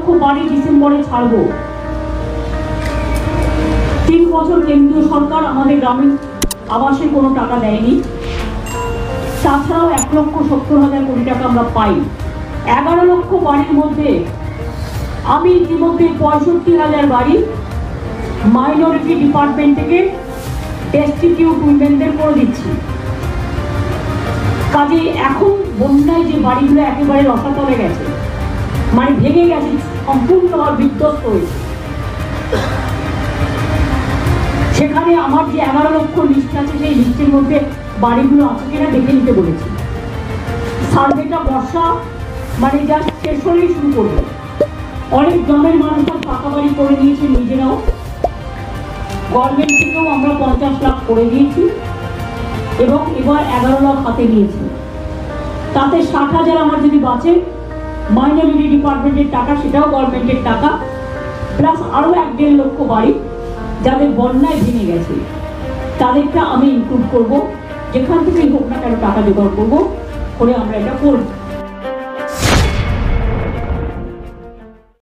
লক্ষ বাড়ি ডিসেম্বরে ছাড়বো। 3 বছর কেন্দ্রীয় সরকার আমাদের গ্রামীণ আবাসে কোনো টাকা দেয়নি। তাছাড়াও 1,70,000 কোটি টাকা আমরা পাই। 11 লক্ষ বাড়ির মধ্যে আমি ইতিমধ্যে 65,000 বাড়ি মাইনরিটি ডিপার্টমেন্ট থেকে ডেস্টিটিউট উইমেনদের করে দিচ্ছি। কাজে এখন বন্যায় যে বাড়িগুলো একেবারে রসাতলে গেছে, মানে ভেঙে গেছে, সম্পূর্ণভাবে বিধ্বস্ত হয়েছে, সেখানে আমার যে 11 লক্ষ লিস্ট আছে সেই লিস্টের মধ্যে বাড়িগুলো আছে কিনা দেখে নিতে বলেছি। সার্ভেটা বর্ষা মানে যা শেষ হলেই শুরু করবে। অনেক গ্রামের মানুষরা পাকা বাড়ি করে নিয়েছে নিজেরাও। গভর্নমেন্ট থেকেও আমরা 50 লাখ করে দিয়েছি এবং এবার 11 লাখ হাতে নিয়েছি। তাতে 60,000 আমার যদি বাঁচে, মাইনরিটি ডিপার্টমেন্টের টাকা, সেটাও গভর্নমেন্টের টাকা, প্লাস আরও 1-1.5 লক্ষ বাড়ি যাদের বন্যায় ভেঙে গেছে, তাদেরটা আমি ইনক্লুড করবো। যেখান থেকেই হোক না কেন টাকা জোগাড় করবো, করে আমরা এটা করবো।